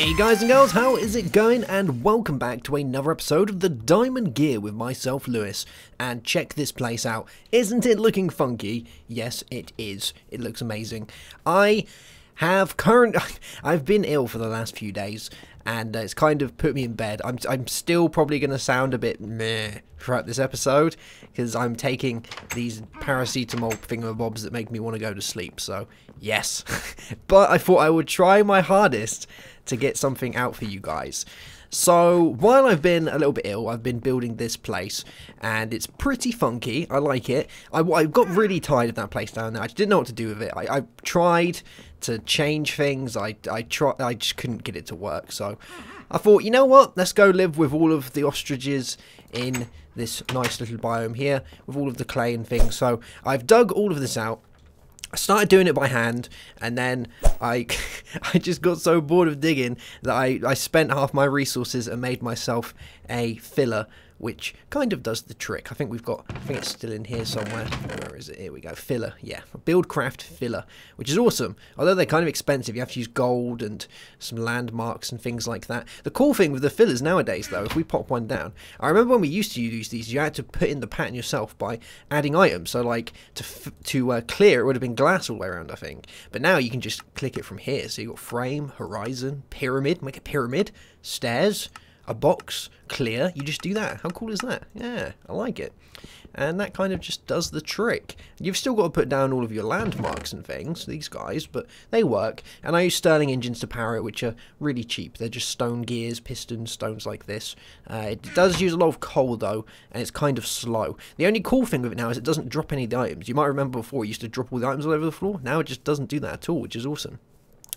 Hey guys and girls, how is it going? And welcome back to another episode of the Diamond Gear with myself, Lewis. And check this place out. Isn't it looking funky? Yes, it is. It looks amazing. I've been ill for the last few days, and it's kind of put me in bed. I'm still probably going to sound a bit meh throughout this episode, because I'm taking these paracetamol thingamabobs that make me want to go to sleep, so yes. But I thought I would try my hardest to get something out for you guys. So while I've been a little bit ill, I've been building this place, and it's pretty funky. I like it. I got really tired of that place down there. I just didn't know what to do with it. I tried to change things. I just couldn't get it to work. So I thought, you know what? Let's go live with all of the ostriches in this nice little biome here with all of the clay and things. So I've dug all of this out. I started doing it by hand, and then I just got so bored of digging that I spent half my resources and made myself a filler, which kind of does the trick. I think it's still in here somewhere. Where is it? Here we go. Filler, yeah. A Buildcraft filler, which is awesome. Although they're kind of expensive. You have to use gold and some landmarks and things like that. The cool thing with the fillers nowadays, though, if we pop one down, I remember when we used to use these, you had to put in the pattern yourself by adding items. So, like, to clear, it would have been glass all the way around, I think. But now you can just click it from here. So you've got frame, horizon, pyramid, make a pyramid, stairs, a box, clear. You just do that. How cool is that? Yeah, I like it. And that kind of just does the trick. You've still got to put down all of your landmarks and things, these guys, but they work. And I use Sterling engines to power it, which are really cheap. They're just stone gears, pistons, stones like this. It does use a lot of coal, though, and it's kind of slow. The only cool thing with it now is it doesn't drop any of the items. You might remember before it used to drop all the items all over the floor. Now it just doesn't do that at all, which is awesome.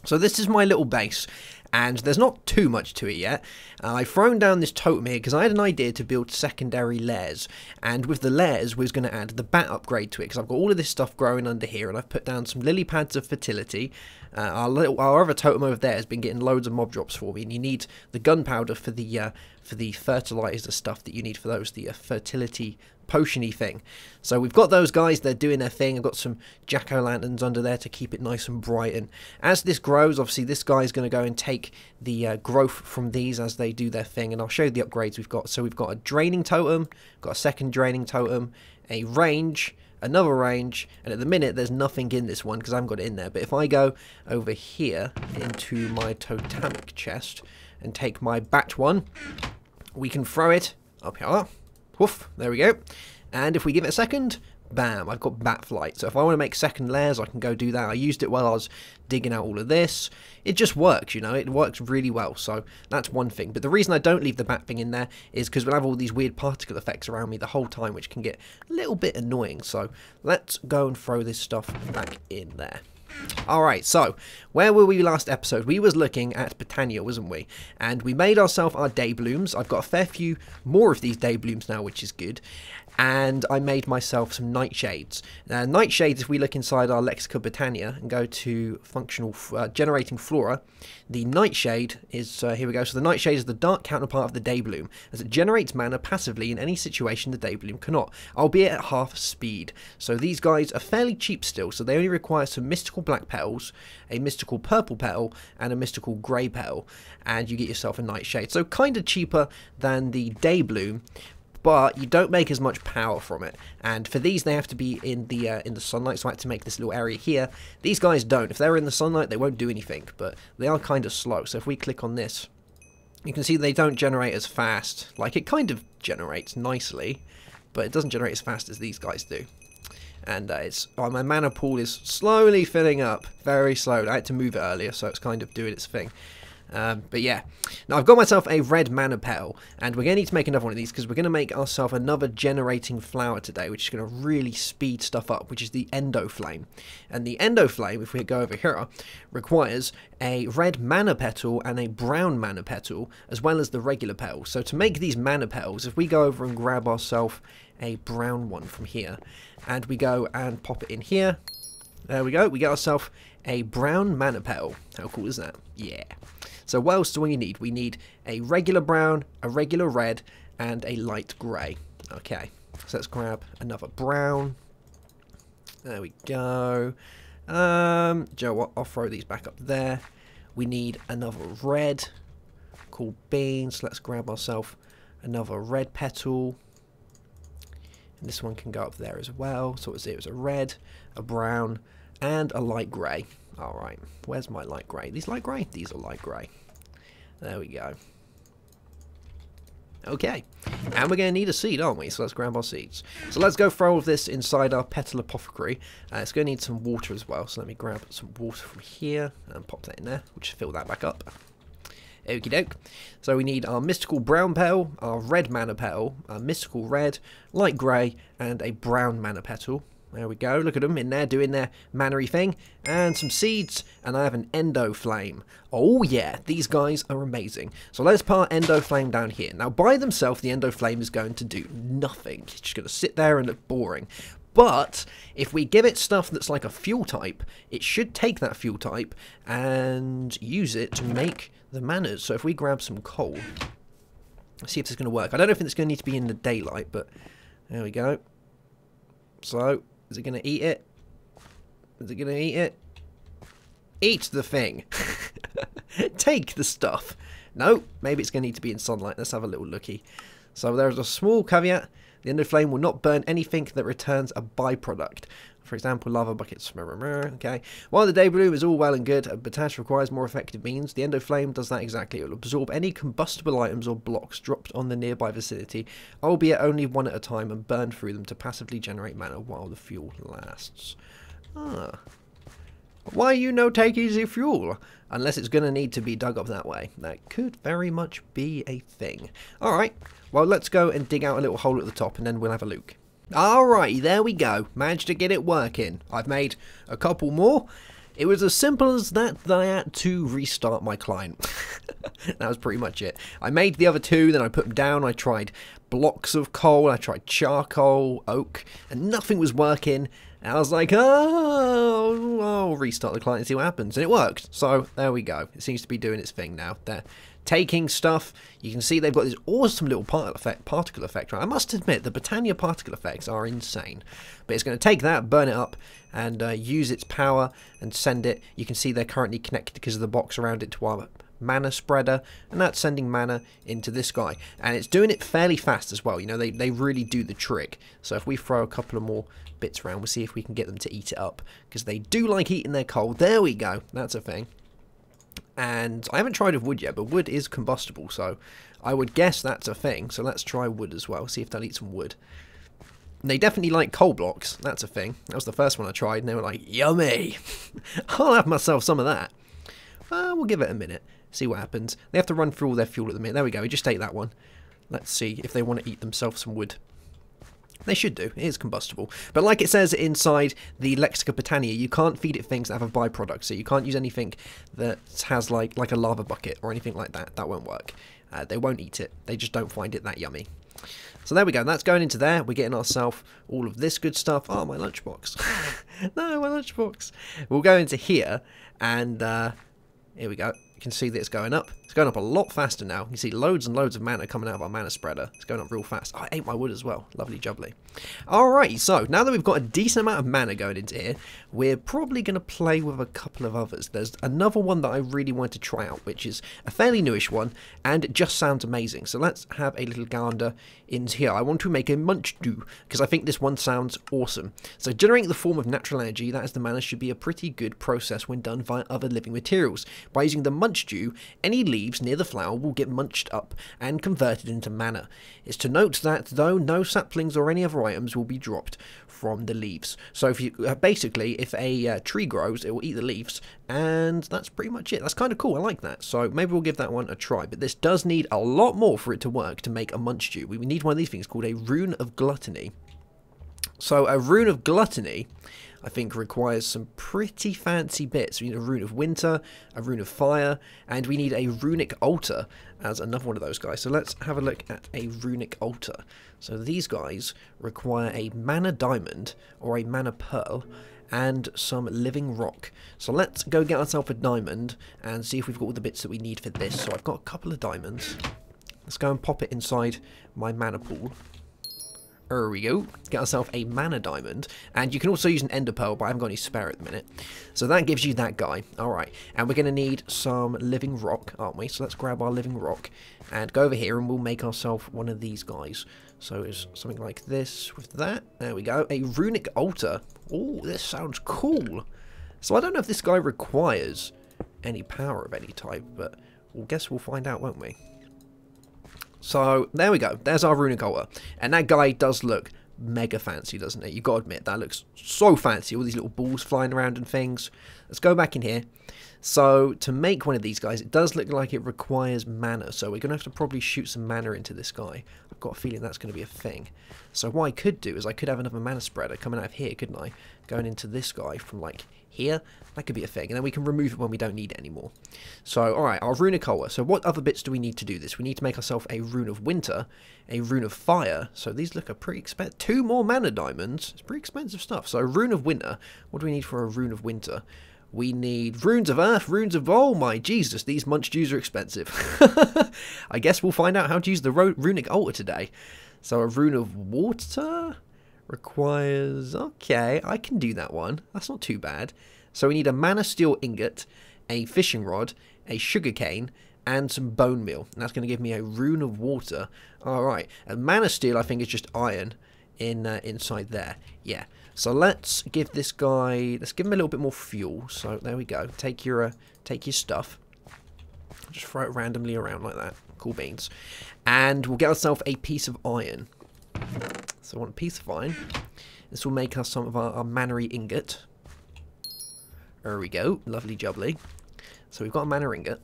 So this is my little base, and there's not too much to it yet. I've thrown down this totem here because I had an idea to build secondary layers, and with the layers we was going to add the bat upgrade to it, because I've got all of this stuff growing under here, and I've put down some lily pads of fertility. Our other totem over there has been getting loads of mob drops for me, and you need the gunpowder for the fertilizer stuff that you need for those, the fertility potion-y thing. So we've got those guys, they're doing their thing. I've got some jack-o'-lanterns under there to keep it nice and bright, and as this grows, obviously this guy's going to go and take the growth from these as they do their thing, and I'll show you the upgrades we've got. So we've got a draining totem, got a second draining totem, a range, another range, and at the minute there's nothing in this one because I haven't got it in there. But if I go over here into my totemic chest and take my bat one, we can throw it up here. Woof, there we go. And if we give it a second, bam, I've got bat flight. So if I want to make second layers, I can go do that. I used it while I was digging out all of this. It just works, you know, it works really well. So that's one thing. But the reason I don't leave the bat thing in there is because we'll have all these weird particle effects around me the whole time, which can get a little bit annoying. So let's go and throw this stuff back in there. Alright, so where were we last episode? We was looking at Botania, wasn't we? And we made ourselves our day blooms. I've got a fair few more of these day blooms now, which is good. And I made myself some nightshades. Nightshades, if we look inside our Lexica Botania and go to functional generating Flora, the nightshade is, here we go, so the nightshade is the dark counterpart of the day bloom, as it generates mana passively in any situation the day bloom cannot, albeit at half speed. So these guys are fairly cheap still, so they only require some mystical black petals, a mystical purple petal, and a mystical grey petal, and you get yourself a nightshade. So kind of cheaper than the day bloom, but you don't make as much power from it. And for these, they have to be in the sunlight, so I had to make this little area here. These guys don't. If they're in the sunlight, they won't do anything, but they are kind of slow. So if we click on this, you can see they don't generate as fast. Like, it kind of generates nicely, but it doesn't generate as fast as these guys do. And my mana pool is slowly filling up, very slowly. I had to move it earlier, so it's kind of doing its thing. But yeah, now I've got myself a red mana petal, and we're going to need to make another one of these because we're going to make ourselves another generating flower today, which is going to really speed stuff up, which is the Endo Flame. And the Endo Flame, if we go over here, requires a red mana petal and a brown mana petal, as well as the regular petal. So to make these mana petals, if we go over and grab ourselves a brown one from here, and we go and pop it in here, there we go, we get ourselves a brown mana petal. How cool is that? Yeah. So what else do we need? We need a regular brown, a regular red, and a light grey. Okay, so let's grab another brown. There we go. Do you know what? I'll throw these back up there. We need another red called beans. Let's grab ourselves another red petal. And this one can go up there as well. So it was a red, a brown, and a light grey. Alright, where's my light grey? These light grey? These are light grey. There we go. Okay, and we're going to need a seed, aren't we? So let's grab our seeds. So let's go throw all of this inside our petal apothecary. It's going to need some water as well. So let me grab some water from here and pop that in there. We'll just fill that back up. Okie doke. So we need our mystical brown petal, our red mana petal, our mystical red, light grey, and a brown mana petal. There we go, look at them in there doing their mannery thing. And some seeds, and I have an endo flame. Oh yeah, these guys are amazing. So let's put our endo flame down here. Now by themselves, the endo flame is going to do nothing. It's just going to sit there and look boring. But if we give it stuff that's like a fuel type, it should take that fuel type and use it to make the manas. So if we grab some coal, let's see if this is going to work. I don't know if it's going to need to be in the daylight, but there we go. So, is it going to eat it? Is it going to eat it? Eat the thing. Take the stuff. No, maybe it's going to need to be in sunlight. Let's have a little looky. So there's a small caveat. The endo flame will not burn anything that returns a byproduct. For example, lava buckets. Okay. While the day bloom is all well and good, but Botania requires more effective means. The endo flame does that exactly. It will absorb any combustible items or blocks dropped on the nearby vicinity, albeit only one at a time, and burn through them to passively generate mana while the fuel lasts. Ah. Why you no take easy fuel? Unless it's going to need to be dug up that way. That could very much be a thing. Alright, well let's go and dig out a little hole at the top and then we'll have a look. Alright, there we go. Managed to get it working. I've made a couple more. It was as simple as that I had to restart my client. That was pretty much it. I made the other two, then I put them down. I tried blocks of coal, I tried charcoal, oak, and nothing was working. And I was like, oh, I'll restart the client and see what happens. And it worked. So there we go. It seems to be doing its thing now. They're taking stuff. You can see they've got this awesome little particle effect. Right? I must admit, the Botania particle effects are insane. But it's going to take that, burn it up, and use its power and send it. You can see they're currently connected because of the box around it to our mana spreader, and that's sending mana into this guy. And it's doing it fairly fast as well. You know, they really do the trick. So if we throw a couple of more bits around, we'll see if we can get them to eat it up, because they do like eating their coal. There we go. That's a thing. And I haven't tried with wood yet, but wood is combustible, so I would guess that's a thing. So let's try wood as well, see if they'll eat some wood. They definitely like coal blocks. That's a thing. That was the first one I tried, and they were like, yummy. I'll have myself some of that. We'll give it a minute, see what happens. They have to run through all their fuel at the minute. There we go, we just ate that one. Let's see if they want to eat themselves some wood. They should do. It is combustible. But like it says inside the Lexica Botania, you can't feed it things that have a byproduct. So you can't use anything that has like a lava bucket or anything like that. That won't work. They won't eat it. They just don't find it that yummy. So there we go. That's going into there. We're getting ourselves all of this good stuff. Oh, my lunchbox. No, my lunchbox. We'll go into here and here we go. You can see that it's going up. It's going up a lot faster now. You see loads and loads of mana coming out of our mana spreader. It's going up real fast. Oh, I ate my wood as well. Lovely jubbly. Alright, so now that we've got a decent amount of mana going into here, we're probably going to play with a couple of others. There's another one that I really wanted to try out, which is a fairly newish one, and it just sounds amazing. So let's have a little gander into here. I want to make a munch dew, because I think this one sounds awesome. So generating the form of natural energy, that is the mana, should be a pretty good process when done via other living materials. By using the munch dew, any leaves near the flower will get munched up and converted into mana. It's to note that though no saplings or any other items will be dropped from the leaves. So if you basically, if a tree grows, it will eat the leaves, and that's pretty much it. That's kind of cool. I like that. So maybe we'll give that one a try. But this does need a lot more for it to work to make a munch dew. We need one of these things called a rune of gluttony. So a rune of gluttony, I think, requires some pretty fancy bits. We need a rune of winter, a rune of fire, and we need a runic altar as another one of those guys. So let's have a look at a runic altar. So these guys require a mana diamond or a mana pearl and some living rock. So let's go get ourselves a diamond and see if we've got all the bits that we need for this. So I've got a couple of diamonds. Let's go and pop it inside my mana pool. There we go. Get ourselves a mana diamond. And you can also use an ender pearl, but I haven't got any spare at the minute. So that gives you that guy. Alright. And we're going to need some living rock, aren't we? So let's grab our living rock and go over here and we'll make ourselves one of these guys. So it's something like this with that. There we go. A runic altar. Oh, this sounds cool. So I don't know if this guy requires any power of any type, but I guess we'll find out, won't we? So, there we go. There's our runic altar. And that guy does look mega fancy, doesn't it? You've got to admit, that looks so fancy. All these little balls flying around and things. Let's go back in here. So, to make one of these guys, it does look like it requires mana. So, we're going to have to probably shoot some mana into this guy. I've got a feeling that's going to be a thing. So, what I could do is I could have another mana spreader coming out of here, couldn't I? Going into this guy from, like, here. That could be a thing. And then we can remove it when we don't need it anymore. So, alright, our runic altar. So, what other bits do we need to do this? We need to make ourselves a rune of winter, a rune of fire. So, these look pretty expensive. 2 more mana diamonds. It's pretty expensive stuff. So, rune of winter. What do we need for a rune of winter? We need runes of earth, runes of... Oh my Jesus, these munch-Jews are expensive. I guess we'll find out how to use the runic altar today. So a rune of water requires... Okay, I can do that one. That's not too bad. So we need a mana steel ingot, a fishing rod, a sugarcane, and some bone meal. And that's going to give me a rune of water. Alright, and mana steel I think is just iron inside there. Yeah. So let's give this guy, let's give him a little bit more fuel. So there we go. Take your stuff. Just throw it randomly around like that. Cool beans. And we'll get ourselves a piece of iron. So I want a piece of iron. This will make us some of our mana ingot. There we go. Lovely jubbly. So we've got a mana ingot,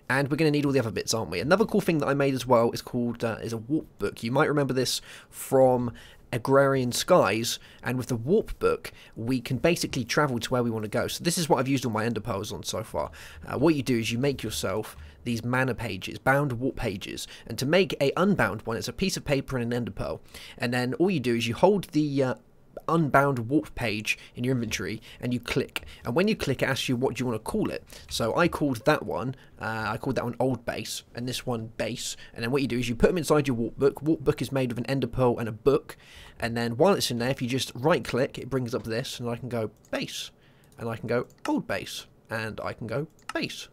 and we're going to need all the other bits, aren't we? Another cool thing that I made as well is called is a warp book. You might remember this from Agrarian Skies, and with the warp book we can basically travel to where we want to go. So this is what I've used all my ender pearls on so far. What you do is you make yourself these mana pages, bound warp pages, and to make a unbound one, it's a piece of paper and an ender pearl, and then all you do is you hold the unbound warp page in your inventory and you click, and when you click it asks you what do you want to call it. So I called that one old base, and this one base, and then what you do is you put them inside your warp book. Warp book is made of an ender pearl and a book, and then while it's in there, if you just right click, it brings up this, and I can go base, and I can go old base, and I can go base.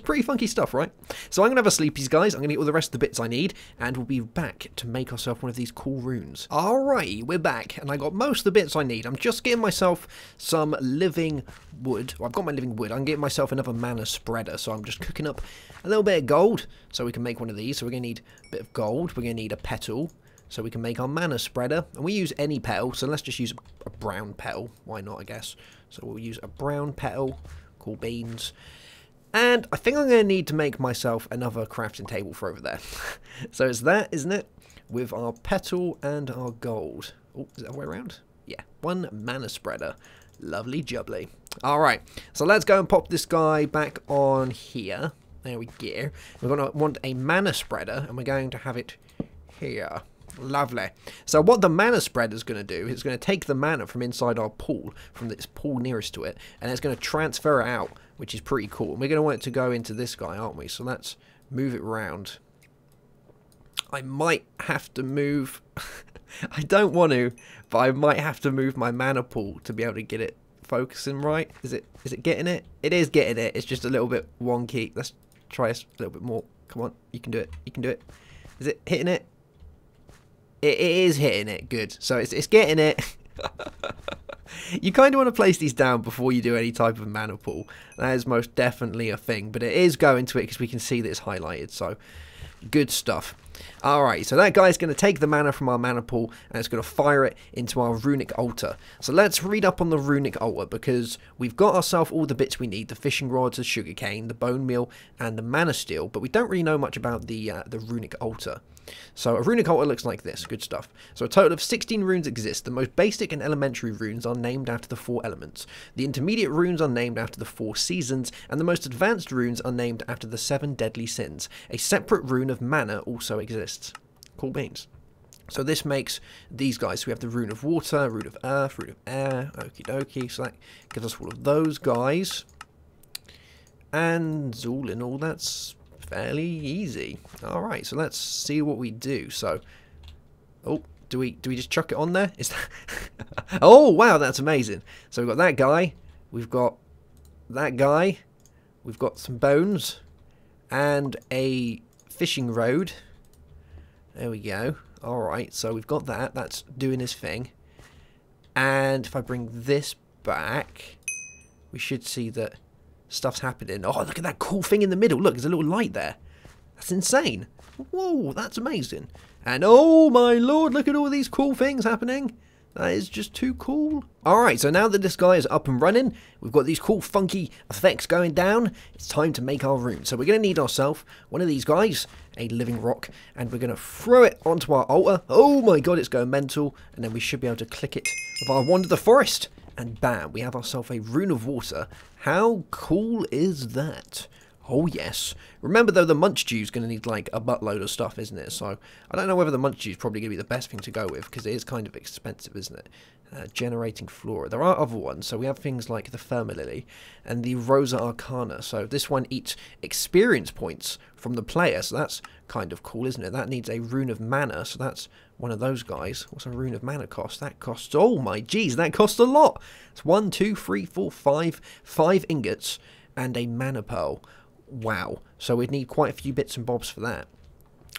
Pretty funky stuff, right? So I'm going to have a sleepies, guys. I'm going to get all the rest of the bits I need, and we'll be back to make ourselves one of these cool runes. Alright, we're back, and I got most of the bits I need. I'm just getting myself some living wood. Well, I've got my living wood. I'm getting myself another mana spreader, so I'm just cooking up a little bit of gold so we can make one of these. So we're going to need a bit of gold. We're going to need a petal so we can make our mana spreader. And we use any petal, so let's just use a brown petal. Why not, I guess. So we'll use a brown petal. Cool beans. And I think I'm going to need to make myself another crafting table for over there. So it's that, isn't it? With our petal and our gold. Oh, is that the way around? Yeah, one mana spreader. Lovely jubbly. Alright, so let's go and pop this guy back on here. There we go. We're going to want a mana spreader, and we're going to have it here. Lovely. So what the mana spreader is going to do is it's going to take the mana from inside our pool, from this pool nearest to it, and it's going to transfer it out, which is pretty cool. And we're going to want it to go into this guy, aren't we? So let's move it around. I might have to move... I don't want to, but I might have to move my mana pool to be able to get it focusing right. Is it getting it? It is getting it. It's just a little bit wonky. Let's try a little bit more. Come on. You can do it. You can do it. Is it hitting it? It is hitting it. Good. So it's getting it. You kind of want to place these down before you do any type of mana pool. That is most definitely a thing. But it is going to it because we can see that it's highlighted. So good stuff. Alright, so that guy's going to take the mana from our mana pool and it's going to fire it into our runic altar. So let's read up on the runic altar, because we've got ourselves all the bits we need: the fishing rods, the sugarcane, the bone meal, and the mana steel. But we don't really know much about the runic altar. So a runic altar looks like this. Good stuff. So a total of 16 runes exist. The most basic and elementary runes are named after the 4 elements. The intermediate runes are named after the 4 seasons, and the most advanced runes are named after the 7 deadly sins. A separate rune of mana also exists. Cool beans. So this makes these guys. So we have the rune of water, rune of earth, rune of air. Okie dokie. So that gives us all of those guys. And all in all, that's fairly easy. Alright, so let's see what we do. So, oh, Do we just chuck it on there? Is that oh wow, that's amazing. So we've got that guy, we've got that guy, we've got some bones, and a fishing road. There we go. Alright, so we've got that. That's doing his thing. And if I bring this back, we should see that stuff's happening. Oh, look at that cool thing in the middle. Look, there's a little light there. That's insane. Whoa, that's amazing. And oh my lord, look at all these cool things happening. That is just too cool. Alright, so now that this guy is up and running, we've got these cool funky effects going down, it's time to make our room. So we're going to need ourselves one of these guys, a living rock, and we're going to throw it onto our altar. Oh my god, it's going mental. And then we should be able to click it with our wand of the forest. And bam, we have ourselves a rune of water. How cool is that? Oh yes. Remember though, the munch dew is going to need like a buttload of stuff, isn't it? So I don't know whether the munch dew is probably going to be the best thing to go with, because it is kind of expensive, isn't it? Generating Flora. There are other ones. So we have things like the Thermalily and the Rosa Arcana. So this one eats experience points from the player. So that's kind of cool, isn't it? That needs a rune of mana. So that's one of those guys. What's a rune of mana cost? That costs, oh my geez, that costs a lot. It's 1, 2, 3, 4, 5 ingots and a mana pearl. Wow. So we'd need quite a few bits and bobs for that.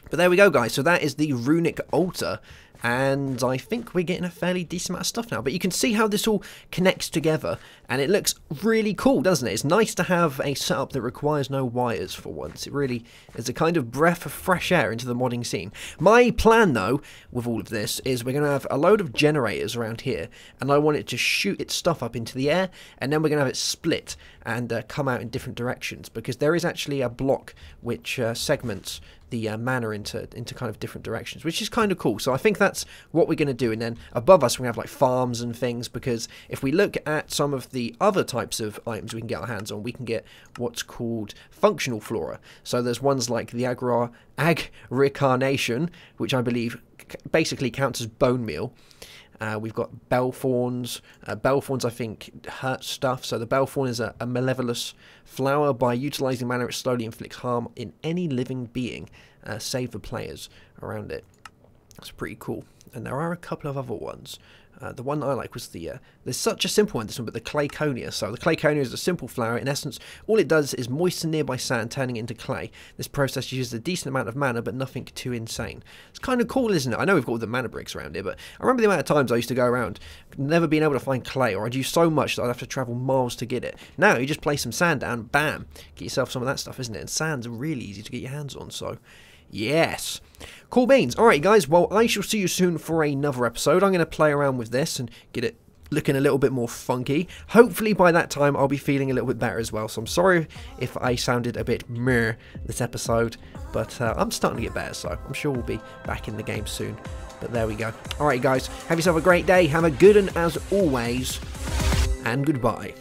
But there we go, guys. So that is the runic altar. And I think we're getting a fairly decent amount of stuff now. But you can see how this all connects together. And it looks really cool, doesn't it? It's nice to have a setup that requires no wires for once. It really is a kind of breath of fresh air into the modding scene. My plan, though, with all of this, is we're going to have a load of generators around here. And I want it to shoot its stuff up into the air. And then we're going to have it split and come out in different directions. Because there is actually a block which segments the mana into kind of different directions, which is kind of cool. So I think that's what we're going to do. And then above us we have like farms and things, because if we look at some of the other types of items we can get our hands on, we can get what's called functional flora. So there's ones like the agricarnation, which I believe basically counts as bone meal. We've got bellthorns. Bellthorns, I think, hurt stuff. So the bellthorn is a malevolous flower. By utilising mana, it slowly inflicts harm in any living being, save the players around it. That's pretty cool. And there are a couple of other ones. The one I like was the, there's such a simple one, this one, but the Clayconia. So the Clayconia is a simple flower. In essence, all it does is moisten nearby sand, turning it into clay. This process uses a decent amount of mana, but nothing too insane. It's kind of cool, isn't it? I know we've got all the mana bricks around here, but I remember the amount of times I used to go around, never being able to find clay, or I'd use so much that I'd have to travel miles to get it. Now, you just place some sand down, bam, get yourself some of that stuff, isn't it? And sand's really easy to get your hands on, so yes. Cool beans. Alright guys, well I shall see you soon for another episode. I'm going to play around with this and get it looking a little bit more funky. Hopefully by that time I'll be feeling a little bit better as well. So I'm sorry if I sounded a bit meh this episode, but I'm starting to get better, so I'm sure we'll be back in the game soon. But there we go. Alright guys, have yourself a great day, have a good one as always, and goodbye.